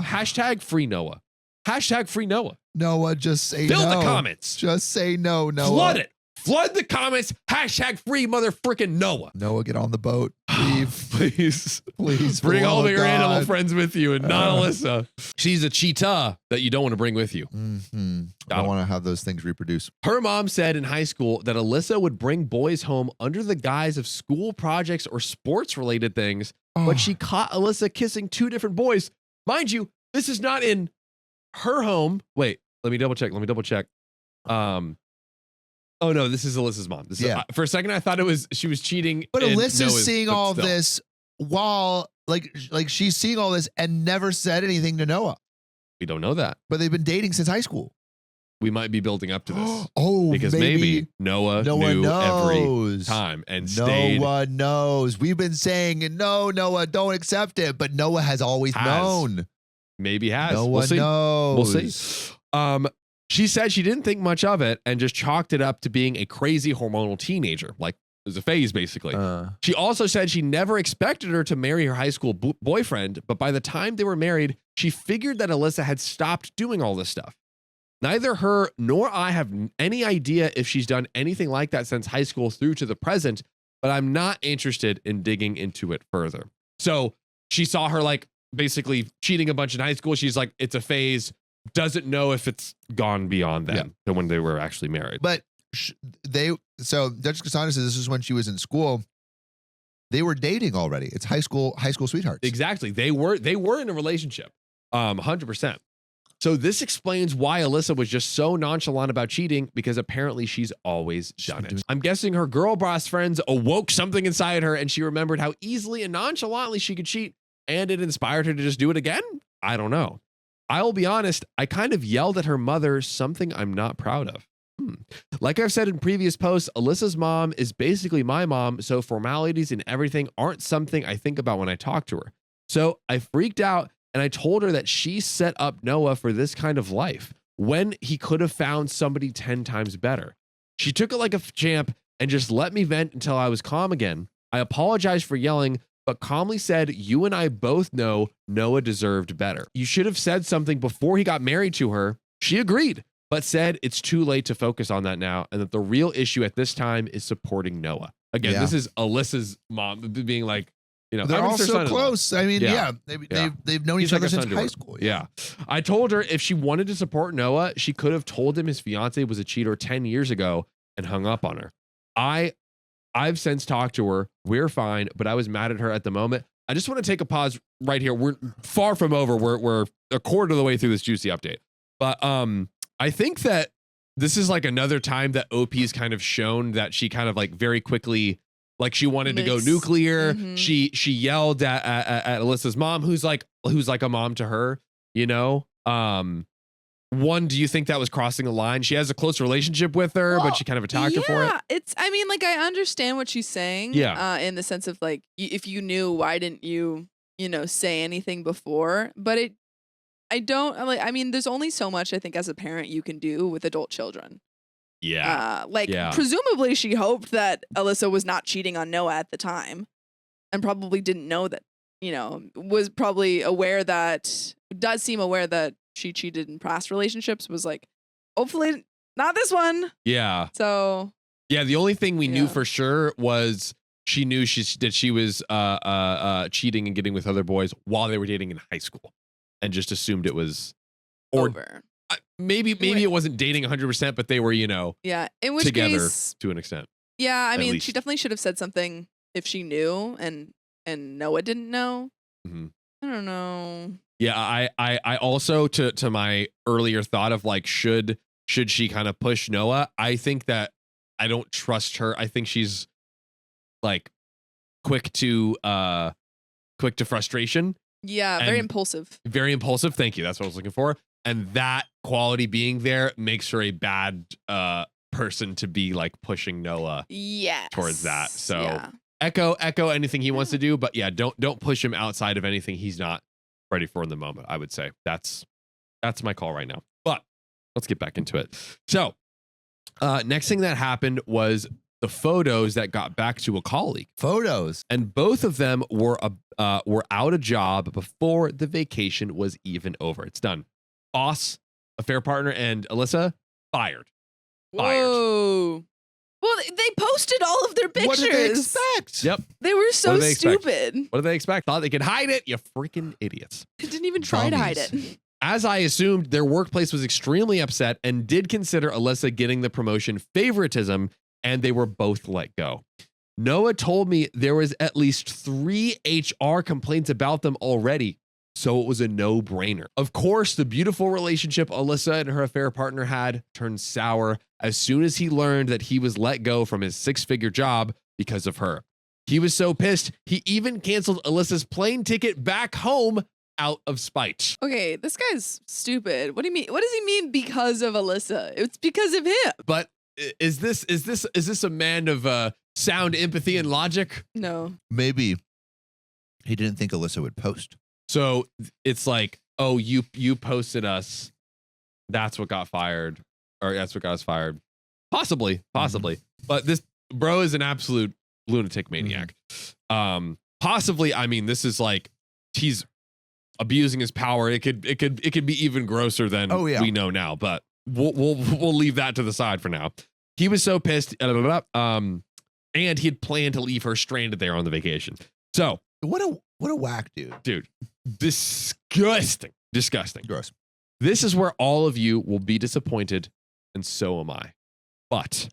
Speaker 1: Hashtag free Noah. Hashtag free Noah.
Speaker 2: Noah, just say
Speaker 1: Fill
Speaker 2: no.
Speaker 1: the comments.
Speaker 2: Just say no, Noah.
Speaker 1: Flood it. Flood the comments. Hashtag free motherfucking Noah.
Speaker 2: Noah, get on the boat. Please
Speaker 1: bring all of your
Speaker 2: God.
Speaker 1: animal friends with you and not Alyssa. She's a cheetah that you don't want to bring with you.
Speaker 2: I don't want to have those things reproduce.
Speaker 1: Her mom said in high school that Alyssa would bring boys home under the guise of school projects or sports related things, but she caught Alyssa kissing 2 different boys. Mind you, this is not in her home. Wait, let me double check. Oh no, this is Alyssa's mom. For a second, I thought she was cheating.
Speaker 2: But Alyssa's seeing all of this while like she's seeing all this and never said anything to Noah.
Speaker 1: We don't know that.
Speaker 2: But they've been dating since high school.
Speaker 1: We might be building up to this.
Speaker 2: Because
Speaker 1: maybe Noah knew
Speaker 2: knows.
Speaker 1: every time and stayed.
Speaker 2: Noah knows. We've been saying, no, Noah, don't accept it. But Noah has always known.
Speaker 1: Maybe has.
Speaker 2: Noah knows.
Speaker 1: We'll see. She said she didn't think much of it and just chalked it up to being a crazy hormonal teenager. Like, it was a phase, basically. She also said she never expected her to marry her high school boyfriend, but by the time they were married, she figured that Alyssa had stopped doing all this stuff. Neither her nor I have any idea if she's done anything like that since high school through to the present, but I'm not interested in digging into it further. So she saw her like basically cheating a bunch in high school. She's like, it's a phase. Doesn't know if it's gone beyond then to when they were actually married.
Speaker 2: But Duchess Cassandra says this is when she was in school. They were dating already. It's high school sweethearts.
Speaker 1: Exactly. They were in a relationship. 100%. So this explains why Alyssa was just so nonchalant about cheating, because apparently she's always done it. I'm guessing her girl boss friends awoke something inside her and she remembered how easily and nonchalantly she could cheat, and it inspired her to just do it again? I don't know. I'll be honest, I kind of yelled at her mother something I'm not proud of. Like I've said in previous posts, Alyssa's mom is basically my mom, so formalities and everything aren't something I think about when I talk to her. So I freaked out and I told her that she set up Noah for this kind of life when he could have found somebody 10 times better. She took it like a champ and just let me vent until I was calm again. I apologized for yelling, but calmly said, you and I both know Noah deserved better. You should have said something before he got married to her. She agreed, but said it's too late to focus on that now, and that the real issue at this time is supporting Noah. Again, this is Alyssa's mom being like, you know,
Speaker 2: they're all so close. I mean, they've known each other since high school.
Speaker 1: Yeah. I told her if she wanted to support Noah, she could have told him his fiance was a cheater 10 years ago and hung up on her. I've since talked to her. We're fine, but I was mad at her at the moment. I just want to take a pause right here. We're far from over. We're a quarter of the way through this juicy update. But I think that this is like another time that OP's kind of shown that she kind of like very quickly, like she wanted to go nuclear. Mm-hmm. She yelled at Alyssa's mom, who's like a mom to her, you know? One, do you think that was crossing a line? She has a close relationship with her, but she kind of attacked her for it.
Speaker 3: I mean, like, I understand what she's saying.
Speaker 1: Yeah.
Speaker 3: In the sense of like, if you knew, why didn't you, say anything before? But I mean, there's only so much I think as a parent you can do with adult children.
Speaker 1: Yeah.
Speaker 3: Presumably she hoped that Alyssa was not cheating on Noah at the time, and probably didn't know that, was probably aware that, does seem aware that she cheated in past relationships, was like, hopefully not this one.
Speaker 1: Yeah.
Speaker 3: So.
Speaker 1: Yeah. The only thing we knew for sure was she knew that she was cheating and getting with other boys while they were dating in high school, and just assumed it was
Speaker 3: over.
Speaker 1: Maybe it wasn't dating 100%, but they were,
Speaker 3: yeah. In which
Speaker 1: together
Speaker 3: case,
Speaker 1: to an extent.
Speaker 3: Yeah. I mean, she definitely should have said something if she knew and Noah didn't know.
Speaker 1: Mm-hmm.
Speaker 3: I don't know.
Speaker 1: Yeah, I also to my earlier thought of like, should she kind of push Noah? I think that I don't trust her. I think she's like quick to frustration.
Speaker 3: Yeah, very impulsive.
Speaker 1: Very impulsive. Thank you. That's what I was looking for. And that quality being there makes her a bad person to be like pushing Noah towards that. So echo anything he wants to do, but yeah, don't push him outside of anything he's not ready for in the moment. I would say that's my call right now. But let's get back into it. So next thing that happened was the photos that got back to a colleague.
Speaker 2: Photos.
Speaker 1: And both of them were out a job before the vacation was even over. It's done. Boss, affair partner, and Alyssa fired.
Speaker 3: Whoa. Well, They posted all of their pictures.
Speaker 2: What did they expect?
Speaker 1: Yep.
Speaker 3: They were so
Speaker 1: What do they expect?
Speaker 3: stupid.
Speaker 1: What do they expect? Thought they could hide it? You freaking idiots.
Speaker 3: They didn't even try to hide it.
Speaker 1: As I assumed, their workplace was extremely upset and did consider Alyssa getting the promotion favoritism, and they were both let go. Noah told me there was at least 3 HR complaints about them already, so it was a no-brainer. Of course, the beautiful relationship Alyssa and her affair partner had turned sour as soon as he learned that he was let go from his 6-figure job because of her. He was so pissed, he even canceled Alyssa's plane ticket back home out of spite.
Speaker 3: Okay, this guy's stupid. What do you mean? What does he mean because of Alyssa? It's because of him.
Speaker 1: But is this a man of sound empathy and logic?
Speaker 3: No.
Speaker 2: Maybe he didn't think Alyssa would post.
Speaker 1: So it's like, oh, you posted us. That's what got fired, or that's what got us fired. Possibly. But this bro is an absolute lunatic maniac. Possibly. I mean, this is like he's abusing his power. It could be even grosser than we know now. But we'll leave that to the side for now. He was so pissed. And he had planned to leave her stranded there on the vacation. So
Speaker 2: what a whack dude.
Speaker 1: Disgusting.
Speaker 2: Gross.
Speaker 1: This is where all of you will be disappointed, and so am I. But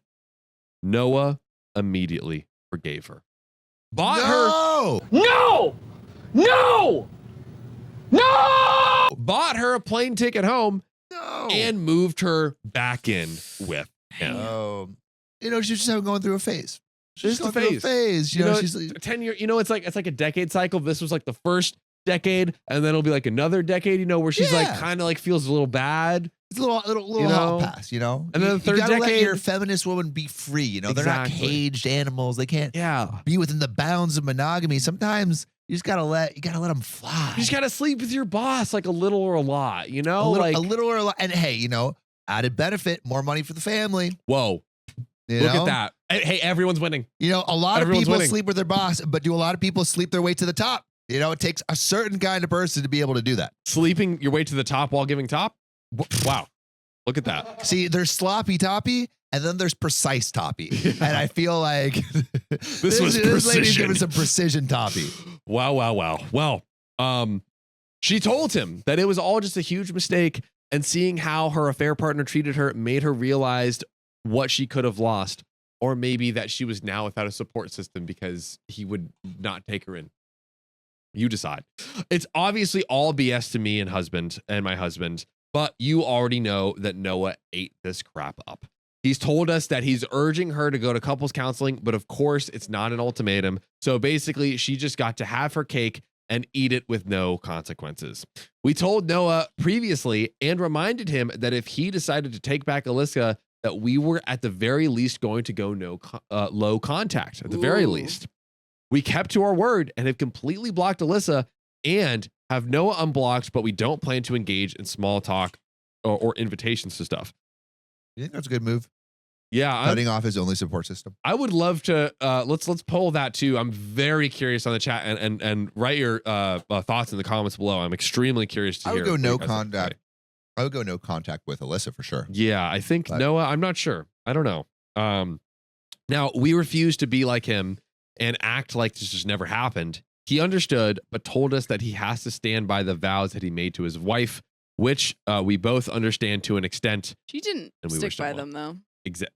Speaker 1: Noah immediately forgave her. Bought her a plane ticket home and moved her back in with him.
Speaker 2: She's just going through a phase. She's
Speaker 1: Just
Speaker 2: going through a phase. You know, she's
Speaker 1: 10 year. It's like a decade cycle. This was like the first decade, and then it'll be like another decade. Where she's like kind of like feels a little bad.
Speaker 2: It's a little hot pass. And
Speaker 1: then the third
Speaker 2: you gotta
Speaker 1: decade,
Speaker 2: let your feminist woman be free. They're not caged animals. They can't be within the bounds of monogamy. Sometimes you just gotta let them fly.
Speaker 1: You just gotta sleep with your boss, like a little or a lot.
Speaker 2: A little or a lot. And hey, added benefit, more money for the family.
Speaker 1: Whoa. Look at that. Hey, everyone's winning.
Speaker 2: A lot of people sleep with their boss, but do a lot of people sleep their way to the top? It takes a certain kind of person to be able to do that.
Speaker 1: Sleeping your way to the top while giving top? Wow. Look at that.
Speaker 2: See, there's sloppy toppy, and then there's precise toppy. And I feel like this lady's giving some precision toppy.
Speaker 1: Wow. Well, she told him that it was all just a huge mistake, and seeing how her affair partner treated her made her realize what she could have lost, or maybe that she was now without a support system because he would not take her in. You decide. It's obviously all BS to me and my husband, but you already know that Noah ate this crap up. He's told us that he's urging her to go to couples counseling, but of course it's not an ultimatum. So basically she just got to have her cake and eat it with no consequences. We told Noah previously and reminded him that if he decided to take back Alyssa, that we were at the very least going to go low contact at the very least. We kept to our word and have completely blocked Alyssa and have Noah unblocked, but we don't plan to engage in small talk or invitations to stuff.
Speaker 2: You think that's a good move?
Speaker 1: Yeah.
Speaker 2: Cutting off his only support system.
Speaker 1: I would love to, let's poll that too. I'm very curious on the chat and write your thoughts in the comments below. I'm extremely curious to hear.
Speaker 2: I would go no contact. I would go no contact with Alyssa for sure.
Speaker 1: Yeah, I think Noah, I'm not sure. I don't know. Now, we refuse to be like him and act like this just never happened. He understood, but told us that he has to stand by the vows that he made to his wife, which we both understand to an extent.
Speaker 3: She didn't stick by them, though.
Speaker 1: Exactly.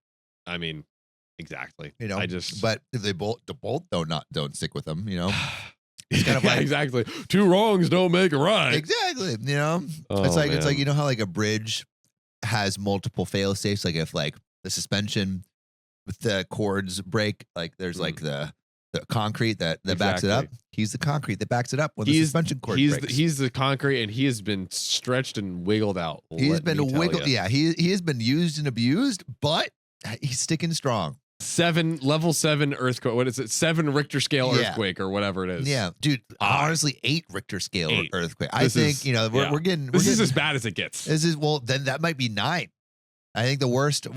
Speaker 2: But if they both don't stick with them, It's kind of like
Speaker 1: exactly. 2 wrongs don't make a right.
Speaker 2: Exactly. It's like how like a bridge has multiple fail safes. Like if like the suspension with the cords break, like there's like the concrete that backs it up. He's the concrete that backs it up when the suspension cord breaks.
Speaker 1: He's the concrete, and he has been stretched and wiggled out.
Speaker 2: He's been wiggled. Yeah, he has been used and abused, but he's sticking strong.
Speaker 1: Level 7 earthquake. What is it? 7 Richter scale earthquake or whatever it is.
Speaker 2: Yeah, dude. Honestly, 8 Richter scale earthquake. I think we're getting.
Speaker 1: This is as bad as it gets.
Speaker 2: Then that might be 9. I think the worst.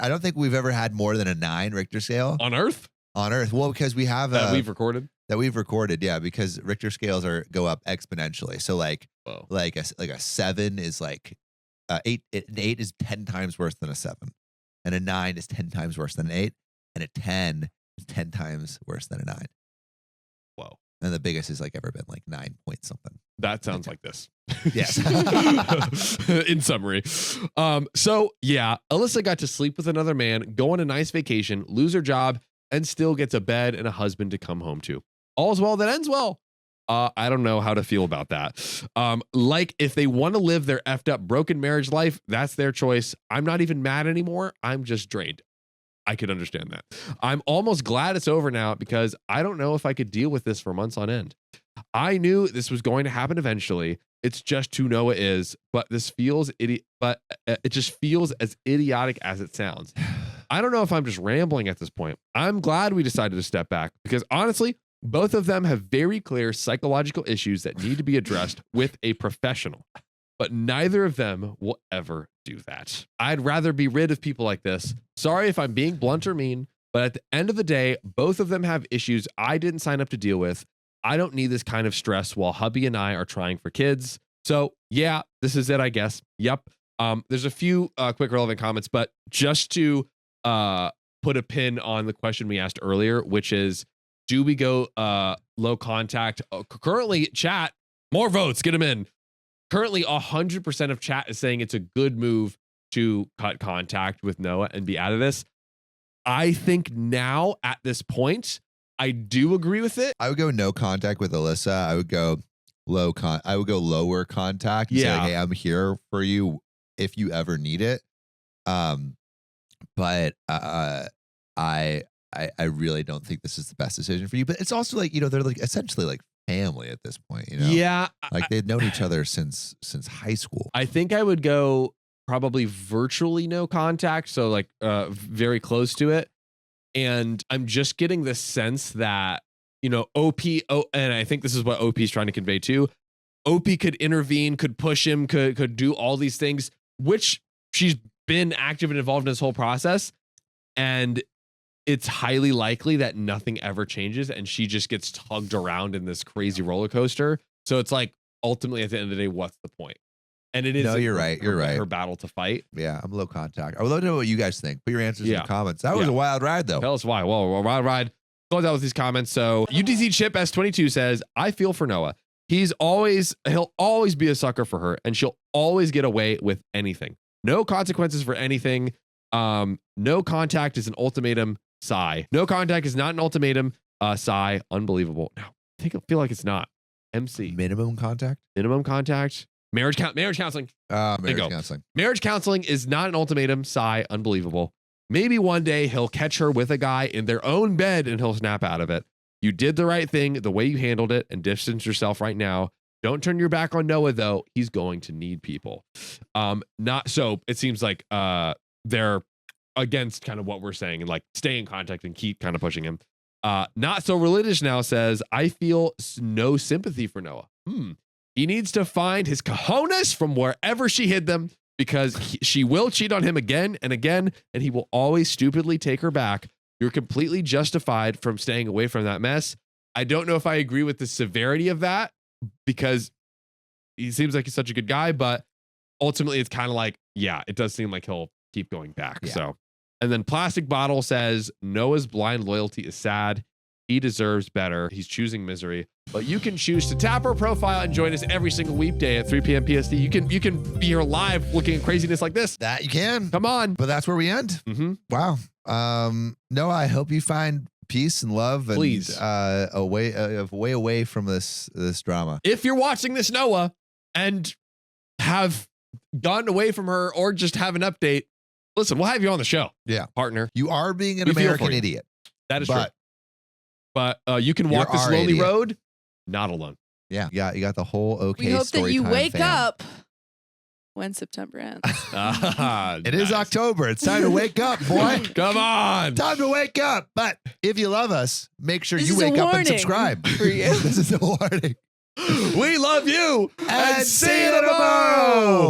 Speaker 2: I don't think we've ever had more than a 9 Richter scale
Speaker 1: on Earth.
Speaker 2: Well, because we have
Speaker 1: that we've recorded.
Speaker 2: Yeah, because Richter scales go up exponentially. So like a 7 is like 8. An 8 is 10 times worse than a 7, and a 9 is 10 times worse than an 8. and a 10 is 10 times worse than a 9.
Speaker 1: Whoa.
Speaker 2: And the biggest is like ever been like 9 point something.
Speaker 1: That sounds like this.
Speaker 2: Yes.
Speaker 1: In summary. So yeah, Alyssa got to sleep with another man, go on a nice vacation, lose her job, and still gets a bed and a husband to come home to. All's well that ends well. I don't know how to feel about that. Like if they want to live their effed up broken marriage life, that's their choice. I'm not even mad anymore. I'm just drained. I could understand that. I'm almost glad it's over now because I don't know if I could deal with this for months on end. I knew this was going to happen eventually. It's just who Noah is, but it just feels as idiotic as it sounds. I don't know if I'm just rambling at this point. I'm glad we decided to step back because honestly, both of them have very clear psychological issues that need to be addressed with a professional, but neither of them will ever do that. I'd rather be rid of people like this. Sorry if I'm being blunt or mean, but at the end of the day, both of them have issues I didn't sign up to deal with. I don't need this kind of stress while hubby and I are trying for kids. So yeah, this is it, I guess. Yep. There's a few quick relevant comments, but just to put a pin on the question we asked earlier, which is, do we go low contact? Currently, chat, more votes, get them in. Currently, 100% of chat is saying it's a good move to cut contact with Noah and be out of this. I think now at this point, I do agree with it.
Speaker 2: I would go no contact with Alyssa. I would go lower contact. And say, hey, I'm here for you if you ever need it. But I really don't think this is the best decision for you. But it's also like, they're like essentially like family at this point,
Speaker 1: Yeah.
Speaker 2: Like they've known each other since high school.
Speaker 1: I think I would go probably virtually no contact. So like very close to it. And I'm just getting this sense that, OP, and I think this is what OP is trying to convey too. OP could intervene, could push him, could do all these things, which she's been active and involved in this whole process. And it's highly likely that nothing ever changes and she just gets tugged around in this crazy roller coaster. So it's like, ultimately at the end of the day, what's the point? And it is.
Speaker 2: No, you're right. You're right.
Speaker 1: Her battle to fight.
Speaker 2: Yeah, I'm low contact. I would love to know what you guys think. Put your answers in the comments. That was a wild ride, though.
Speaker 1: Tell us why. Well, wild ride. Close out with these comments. So UTC Chip S22 says, I feel for Noah. He'll always be a sucker for her, and she'll always get away with anything. No consequences for anything. No contact is an ultimatum. Sigh. No contact is not an ultimatum. Sigh. Unbelievable. No, I feel like it's not. MC.
Speaker 2: Minimum contact.
Speaker 1: Minimum contact. Marriage counseling.
Speaker 2: Marriage counseling.
Speaker 1: Marriage counseling is not an ultimatum. Sigh. Unbelievable. Maybe one day he'll catch her with a guy in their own bed and he'll snap out of it. You did the right thing the way you handled it and distance yourself right now. Don't turn your back on Noah, though. He's going to need people. Not so. It seems like they're against kind of what we're saying and like stay in contact and keep kind of pushing him. Not so religious now says, I feel no sympathy for Noah. He needs to find his cojones from wherever she hid them because she will cheat on him again and again, and he will always stupidly take her back. You're completely justified from staying away from that mess. I don't know if I agree with the severity of that because he seems like he's such a good guy, but ultimately it's kind of like, yeah, it does seem like he'll keep going back. Yeah. So, and then Plastic Bottle says, Noah's blind loyalty is sad. He deserves better. He's choosing misery. But you can choose to tap our profile and join us every single weekday at 3 p.m. PST. You can be here live looking at craziness like this.
Speaker 2: That you can.
Speaker 1: Come on.
Speaker 2: But that's where we end.
Speaker 1: Mm-hmm.
Speaker 2: Wow. Noah, I hope you find peace and love and
Speaker 1: please
Speaker 2: a way away from this drama.
Speaker 1: If you're watching this, Noah, and have gotten away from her or just have an update, listen, we'll have you on the show.
Speaker 2: Yeah.
Speaker 1: Partner.
Speaker 2: You are being an American idiot.
Speaker 1: That is true. But you can walk this lonely road, not alone.
Speaker 2: Yeah. You got the whole OK
Speaker 3: We hope that you wake
Speaker 2: fam.
Speaker 3: up when September ends.
Speaker 2: It is October. It's time to wake up, boy.
Speaker 1: Come on.
Speaker 2: Time to wake up. But if you love us, make sure you wake up and subscribe.
Speaker 3: For you.
Speaker 2: This is a warning.
Speaker 1: We love you.
Speaker 2: And see you tomorrow.